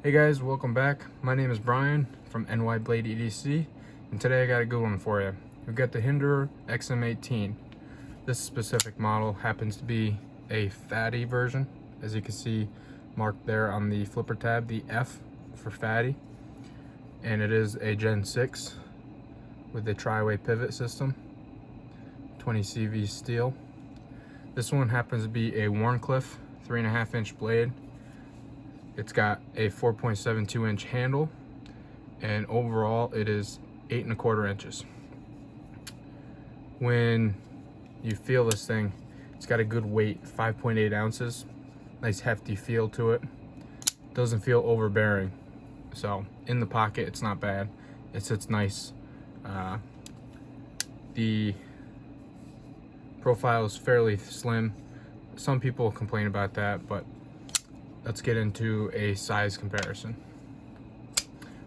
Hey guys, welcome back. My name is Brian from NY Blade EDC, and today I got a good one for you. We've got the Hinderer XM18. This specific model happens to be a fatty version, as you can see marked there on the flipper tab, the F for fatty, and it is a Gen 6 with a tri-way pivot system, 20 CV steel. This one happens to be a Warncliffe 3.5 inch blade. It's got a 4.72 inch handle, and overall it is 8.25 inches. When you feel this thing, it's got a good weight, 5.8 ounces. Nice hefty feel to it. Doesn't feel overbearing. So in the pocket, it's not bad. It sits nice. The profile is fairly slim. Some people complain about that, but let's get into a size comparison.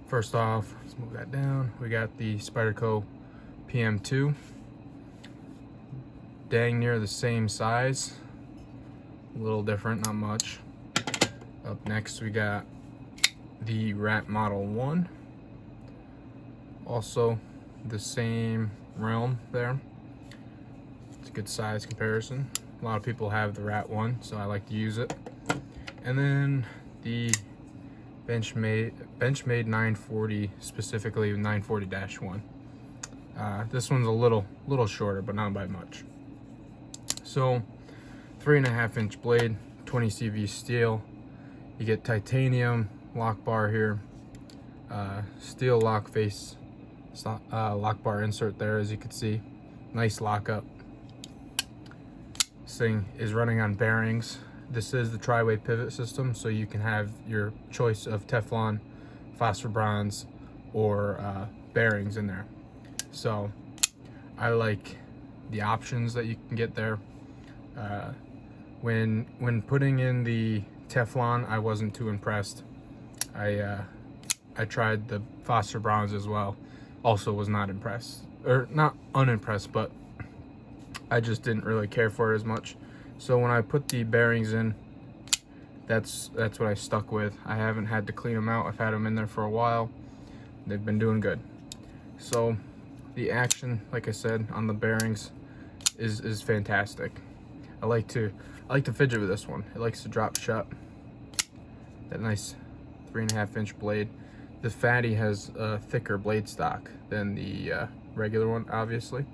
First off, let's move that down. We got the Spyderco PM2. Dang near the same size. A little different, not much. Up next, we got the Rat Model 1. Also the same realm there. It's a good size comparison. A lot of people have the Rat 1, so I like to use it. And then the Benchmade 940, specifically 940-1. This one's a little shorter, but not by much. So 3.5 inch blade, 20 CV steel. You get titanium lock bar here, steel lock face, lock bar insert there, as you can see. Nice lockup. This thing is running on bearings. This is the tri-way pivot system, so you can have your choice of Teflon, phosphor bronze, or bearings in there. So I like the options that you can get there. When putting in the Teflon, I wasn't too impressed. I tried the phosphor bronze as well. Also was not impressed, or not unimpressed, but I just didn't really care for it as much. So when I put the bearings in, that's what I stuck with. I haven't had to clean them out. I've had them in there for a while. They've been doing good. So the action, like I said, on the bearings is fantastic. I like to fidget with this one. It likes to drop shut. That nice 3.5 inch blade. The fatty has a thicker blade stock than the regular one, obviously.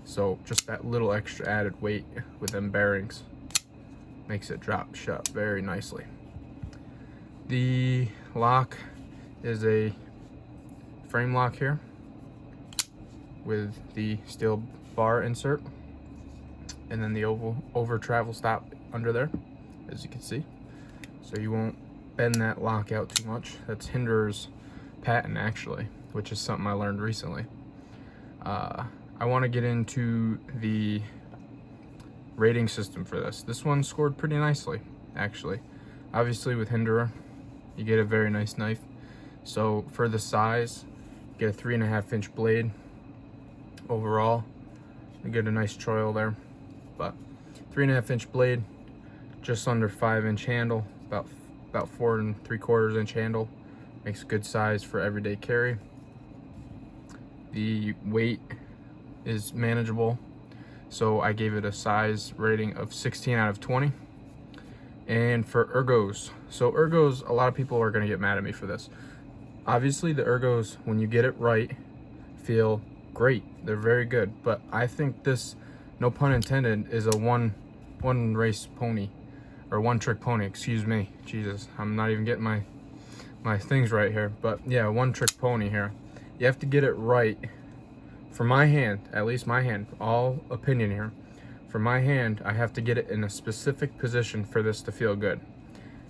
So just that little extra added weight with them bearings makes it drop shut very nicely. The lock is a frame lock here with the steel bar insert, and then the over travel stop under there, as you can see. So you won't bend that lock out too much. That's Hinderer's patent, actually, which is something I learned recently. I want to get into the rating system for this. This one scored pretty nicely, actually. Obviously, with Hinderer, you get a very nice knife. So for the size, you get a 3.5 inch blade. Overall, you get a nice choil there. But 3.5 inch blade, just under 5 inch handle, about 4.75 inch handle. Makes good size for everyday carry. The weight is manageable, so I gave it a size rating of 16 out of 20. And for ergos, so ergos, a lot of people are going to get mad at me for this. Obviously the ergos, when you get it right, feel great. They're very good, but I think this, no pun intended, is a one race pony, or one trick pony, excuse me. Jesus, I'm not even getting my things right here, but yeah, one trick pony here. You have to get it right. For my hand, at least my hand, all opinion here. For my hand, I have to get it in a specific position for this to feel good.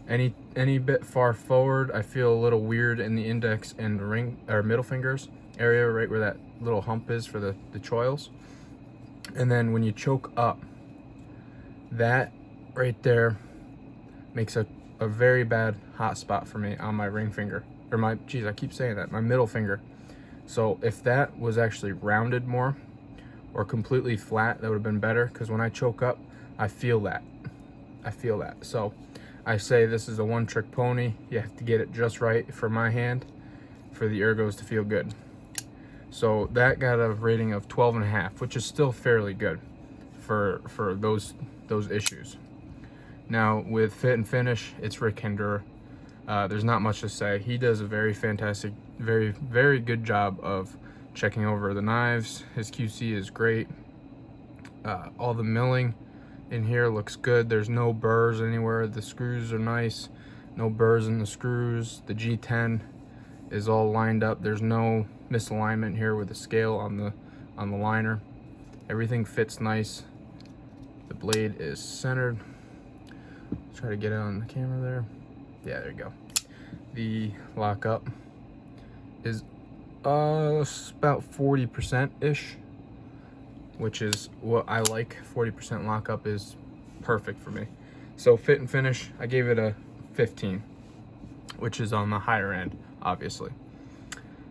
Any bit far forward, I feel a little weird in the index and ring or middle fingers area, right where that little hump is for the choils. And then when you choke up, that right there makes a very bad hot spot for me on my ring finger, or my, geez, I keep saying that, my middle finger. So if that was actually rounded more or completely flat, that would have been better, because when I choke up, I feel that. So I say this is a one-trick pony. You have to get it just right for my hand for the ergos to feel good. So that got a rating of 12.5, which is still fairly good for those issues. Now with fit and finish, it's Rick Hinderer. There's not much to say. He does a very fantastic, very good job of checking over the knives. His QC is great. All the milling in here looks good. There's no burrs anywhere. The screws are nice. No burrs in the screws. The G10 is all lined up. There's no misalignment here with the scale on the liner. Everything fits nice. The blade is centered. Let's try to get it on the camera there. Yeah, there you go. The lockup is about 40%-ish, which is what I like. 40% lockup is perfect for me. So fit and finish, I gave it a 15, which is on the higher end, obviously.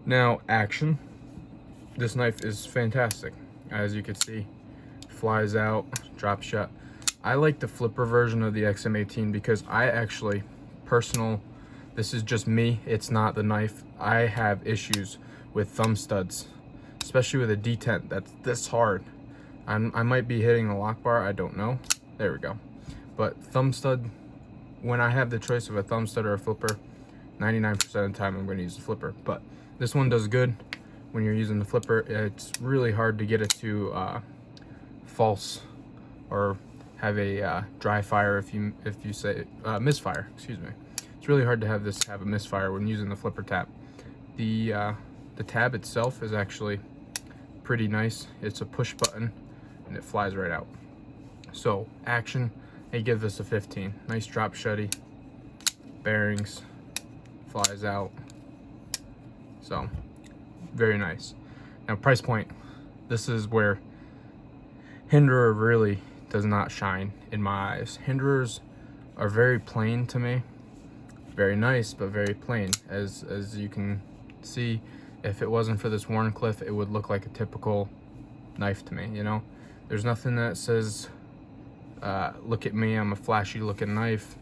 Now action, this knife is fantastic. As you can see, flies out, drop shut. I like the flipper version of the XM18 because I actually, this is just me, it's not the knife. I have issues with thumb studs, especially with a D10 that's this hard. I might be hitting the lock bar, I don't know. There we go. But thumb stud, when I have the choice of a thumb stud or a flipper, 99% of the time I'm going to use the flipper. But this one does good when you're using the flipper. It's really hard to get it to false or have a dry fire if you say misfire. Excuse me. It's really hard to have this have a misfire when using the flipper tab. The tab itself is actually pretty nice. It's a push button and it flies right out. So action, I give this a 15. Nice drop shutty, bearings, flies out. So very nice. Now price point, this is where Hinderer really does not shine in my eyes. Hinderers are very plain to me. Very nice, but very plain. As you can see, if it wasn't for this Wharncliffe, it would look like a typical knife to me, you know? There's nothing that says, look at me, I'm a flashy looking knife,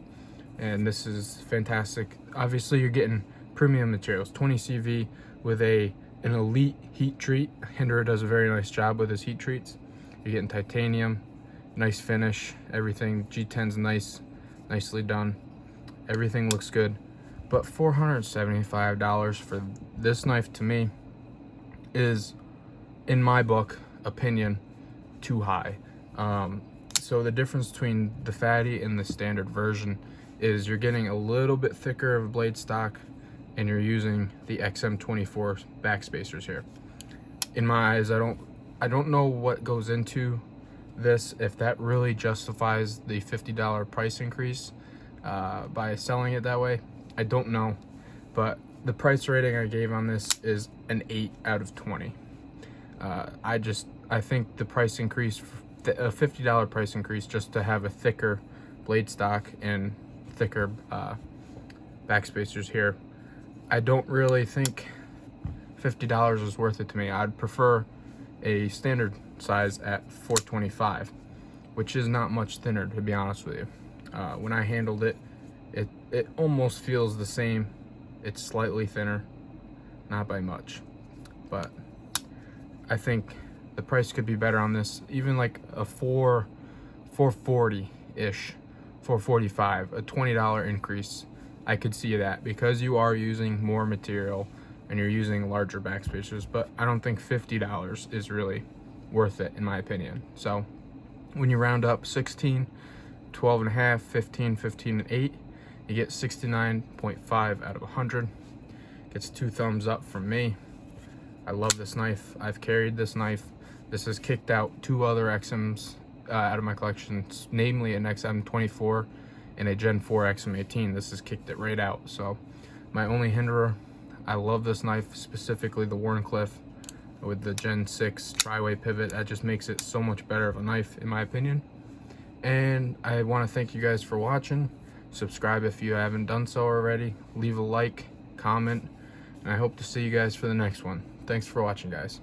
and this is fantastic. Obviously, you're getting premium materials, 20 CV with an elite heat treat. Hinderer does a very nice job with his heat treats. You're getting titanium, nice finish, everything. G10's nicely done. Everything looks good. But $475 for this knife to me is, in my book, opinion, too high. So the difference between the fatty and the standard version is you're getting a little bit thicker of a blade stock and you're using the XM24 backspacers here. In my eyes, I don't know what goes into this, if that really justifies the $50 price increase by selling it that way. I don't know, but the price rating I gave on this is an 8 out of 20. I think the price increase, a $50 price increase just to have a thicker blade stock and thicker backspacers here, I don't really think $50 is worth it to me. I'd prefer a standard size at 425, which is not much thinner, to be honest with you. When I handled it, it almost feels the same. It's slightly thinner, not by much, but I think the price could be better on this. Even like a 440-ish, 445, a $20 increase, I could see that, because you are using more material and you're using larger backspacers. But I don't think $50 is really worth it, in my opinion. So when you round up 16, 12.5, 15, 15, and 8, you get 69.5 out of 100. Gets 2 thumbs up from me. I love this knife. I've carried this knife. This has kicked out 2 other XMs out of my collection, namely an XM24 and a Gen 4 XM18. This has kicked it right out. So my only Hinderer, I love this knife, specifically the Wharncliffe with the Gen 6 tri-way pivot. That just makes it so much better of a knife, in my opinion. And I want to thank you guys for watching. Subscribe if you haven't done so already. Leave a like, comment, and I hope to see you guys for the next one. Thanks for watching, guys.